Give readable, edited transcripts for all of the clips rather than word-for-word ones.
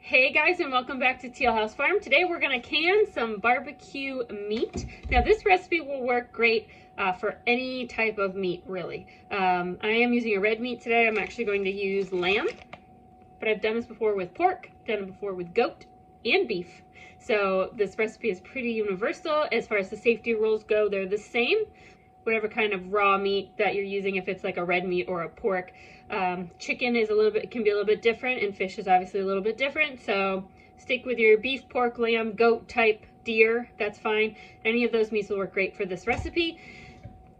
Hey guys, and welcome back to Teal House Farm. Today we're going to can some barbecue meat. Now this recipe will work great for any type of meat, really. I am using a red meat today. I'm actually going to use lamb, but I've done this before with pork, done it before with goat and beef. So this recipe is pretty universal. As far as the safety rules go, they're the same. Whatever kind of raw meat that you're using, if it's like a red meat or a pork. Chicken is can be a little bit different, and fish is obviously a little bit different. So stick with your beef, pork, lamb, goat type, deer, that's fine. Any of those meats will work great for this recipe.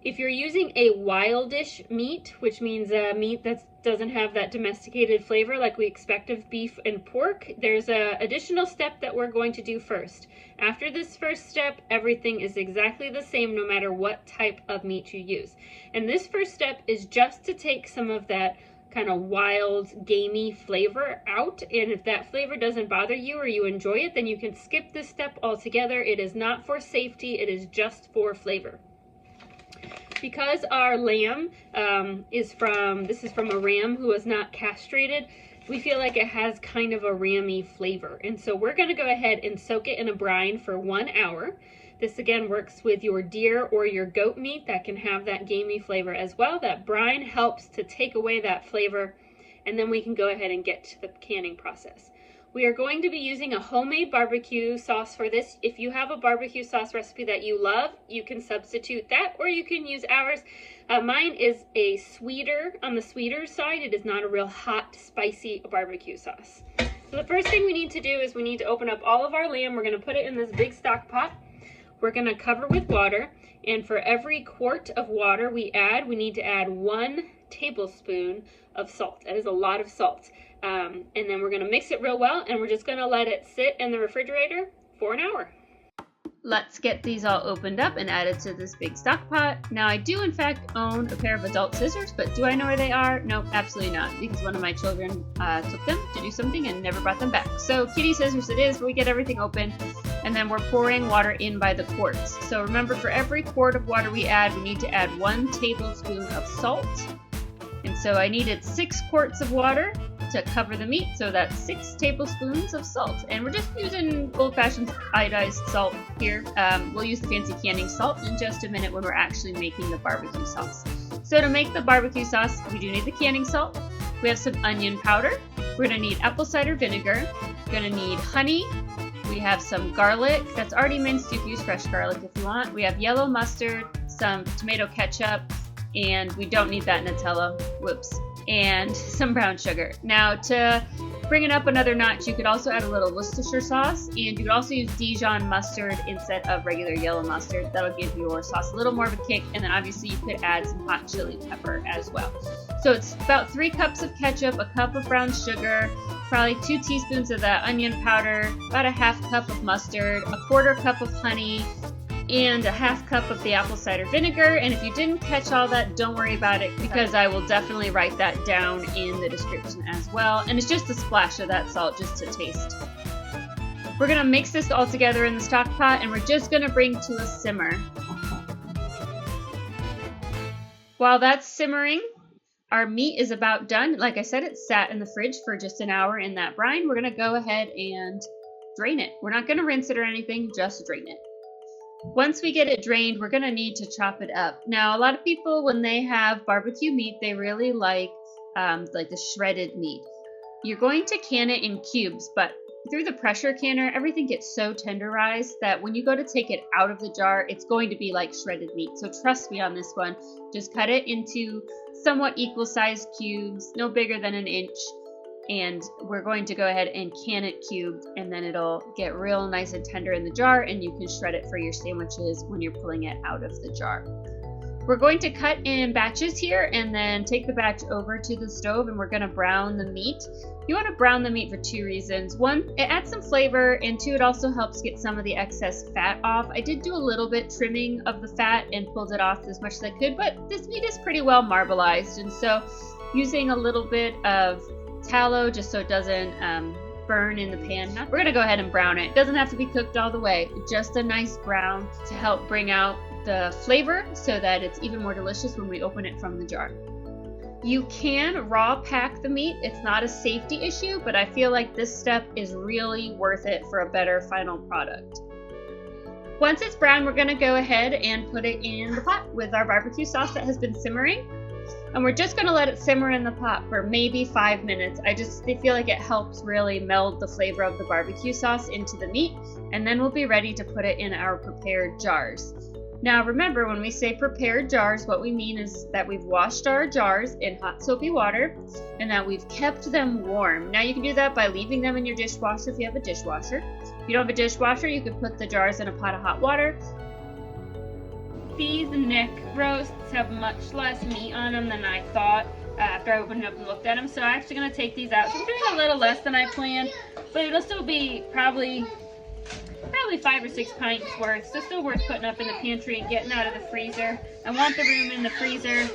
If you're using a wildish meat, which means meat that doesn't have that domesticated flavor like we expect of beef and pork, there's an additional step that we're going to do first. After this first step, everything is exactly the same no matter what type of meat you use. And this first step is just to take some of that kind of wild, gamey flavor out. And if that flavor doesn't bother you or you enjoy it, then you can skip this step altogether. It is not for safety, it is just for flavor. Because our lamb is from a ram who was not castrated, we feel like it has kind of a rammy flavor. And so we're going to go ahead and soak it in a brine for 1 hour. This again works with your deer or your goat meat that can have that gamey flavor as well. That brine helps to take away that flavor, and then we can go ahead and get to the canning process. We are going to be using a homemade barbecue sauce for this. If you have a barbecue sauce recipe that you love, you can substitute that, or you can use ours. Mine is a sweeter, on the sweeter side. It is not a real hot, spicy barbecue sauce. So the first thing we need to do is we need to open up all of our lamb. We're going to put it in this big stock pot. We're going to cover with water, and for every quart of water we need to add 1 tablespoon of salt. That is a lot of salt. And then we're going to mix it real well, and we're just going to let it sit in the refrigerator for an hour. Let's get these all opened up and added to this big stock pot. Now I do in fact own a pair of adult scissors, but do I know where they are? Nope, absolutely not, because one of my children took them to do something and never brought them back. So kitty scissors it is. We get everything open, and then we're pouring water in by the quarts. So remember, for every quart of water we add, we need to add 1 tablespoon of salt. And so I needed 6 quarts of water to cover the meat, so that's 6 tablespoons of salt. And we're just using old-fashioned iodized salt here. We'll use the fancy canning salt in just a minute when we're actually making the barbecue sauce. So to make the barbecue sauce, we do need the canning salt. We have some onion powder. We're going to need apple cider vinegar. We're going to need honey. We have some garlic that's already minced. You can use fresh garlic if you want. We have yellow mustard, some tomato ketchup, and we don't need that Nutella. Whoops. And some brown sugar. Now to bring it up another notch, you could also add a little Worcestershire sauce, and you could also use Dijon mustard instead of regular yellow mustard. That'll give your sauce a little more of a kick, and then obviously you could add some hot chili pepper as well. So it's about 3 cups of ketchup, a cup of brown sugar, probably 2 teaspoons of that onion powder, about a half cup of mustard, a 1/4 cup of honey, and a half cup of the apple cider vinegar. And if you didn't catch all that, don't worry about it, because I will definitely write that down in the description as well. And it's just a splash of that salt just to taste. We're going to mix this all together in the stock pot, and we're just going to bring to a simmer. While that's simmering, our meat is about done. Like I said, it sat in the fridge for just an hour in that brine. We're going to go ahead and drain it. We're not going to rinse it or anything, just drain it. Once we get it drained, we're going to need to chop it up. Now, a lot of people, when they have barbecue meat, they really like the shredded meat. You're going to can it in cubes, but through the pressure canner, everything gets so tenderized that when you go to take it out of the jar, it's going to be like shredded meat. So trust me on this one. Just cut it into somewhat equal-sized cubes, no bigger than 1 inch. And we're going to go ahead and can it cubed, and then it'll get real nice and tender in the jar, and you can shred it for your sandwiches when you're pulling it out of the jar. We're going to cut in batches here, and then take the batch over to the stove, and we're going to brown the meat. You want to brown the meat for 2 reasons. 1, it adds some flavor, and 2, it also helps get some of the excess fat off. I did do a little bit trimming of the fat and pulled it off as much as I could, but this meat is pretty well marbleized, and so using a little bit of tallow just so it doesn't burn in the pan. We're going to go ahead and brown it. It doesn't have to be cooked all the way, just a nice brown to help bring out the flavor so that it's even more delicious when we open it from the jar. You can raw pack the meat. It's not a safety issue, but I feel like this step is really worth it for a better final product. Once it's brown, we're going to go ahead and put it in the pot with our barbecue sauce that has been simmering. And we're just going to let it simmer in the pot for maybe 5 minutes. I feel like it helps really meld the flavor of the barbecue sauce into the meat. And then we'll be ready to put it in our prepared jars. Now remember, when we say prepared jars, what we mean is that we've washed our jars in hot soapy water and that we've kept them warm. Now you can do that by leaving them in your dishwasher if you have a dishwasher. If you don't have a dishwasher, you can put the jars in a pot of hot water. These neck roasts have much less meat on them than I thought after I opened them up and looked at them. So I'm actually going to take these out. So I'm doing a little less than I planned, but it'll still be probably 5 or 6 pints worth. So still worth putting up in the pantry and getting out of the freezer. I want the room in the freezer.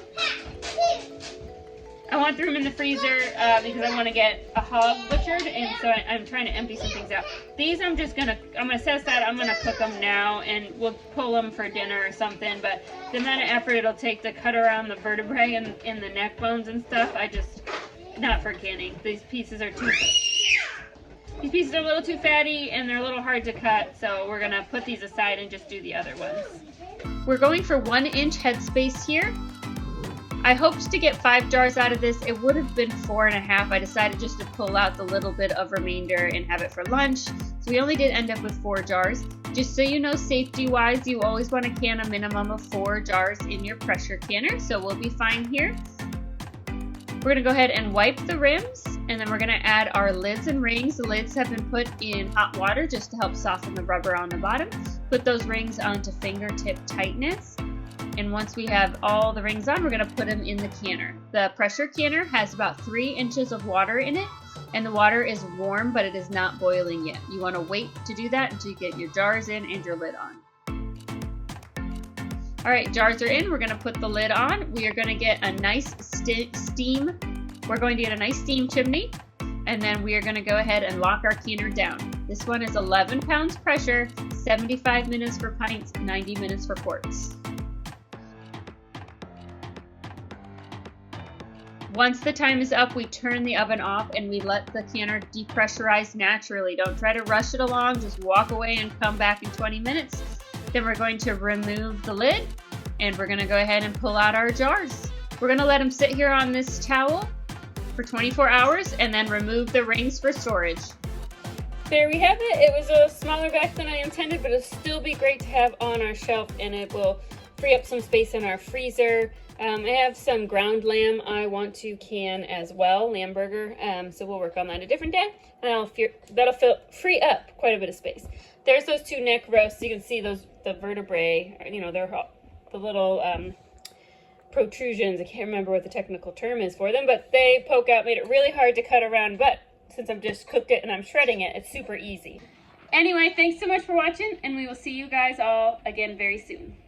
Because I want to get a hog butchered, and so I'm trying to empty some things out. These I'm gonna set aside. I'm gonna cook them now, and we'll pull them for dinner or something. But the amount of effort it'll take to cut around the vertebrae and the neck bones and stuff, not for canning. These pieces are a little too fatty, and they're a little hard to cut. So we're gonna put these aside and just do the other ones. We're going for 1-inch headspace here. I hoped to get 5 jars out of this. It would have been 4.5. I decided just to pull out the little bit of remainder and have it for lunch. So we only did end up with 4 jars. Just so you know, safety-wise, you always want to can a minimum of 4 jars in your pressure canner, so we'll be fine here. We're going to go ahead and wipe the rims, and then we're going to add our lids and rings. The lids have been put in hot water just to help soften the rubber on the bottom. Put those rings onto fingertip tightness. And once we have all the rings on, we're going to put them in the canner. The pressure canner has about 3 inches of water in it, and the water is warm, but it is not boiling yet. You want to wait to do that until you get your jars in and your lid on. All right, jars are in. We're going to put the lid on. We are going to get a nice steam. We're going to get a nice steam chimney, and then we are going to go ahead and lock our canner down. This one is 11 pounds pressure, 75 minutes for pints, 90 minutes for quarts. Once the time is up, we turn the oven off and we let the canner depressurize naturally. Don't try to rush it along, just walk away and come back in 20 minutes. Then we're going to remove the lid and we're going to go ahead and pull out our jars. We're going to let them sit here on this towel for 24 hours and then remove the rings for storage. There we have it. It was a smaller batch than I intended, but it'll still be great to have on our shelf, and it will free up some space in our freezer. I have some ground lamb I want to can as well, lamb burger, so we'll work on that a different day, and that'll free up quite a bit of space. There's those 2 neck roasts. You can see the vertebrae, they're the little protrusions. I can't remember what the technical term is for them, but they poke out, made it really hard to cut around, but since I've just cooked it and I'm shredding it, it's super easy. Anyway, thanks so much for watching, and we will see you guys all again very soon.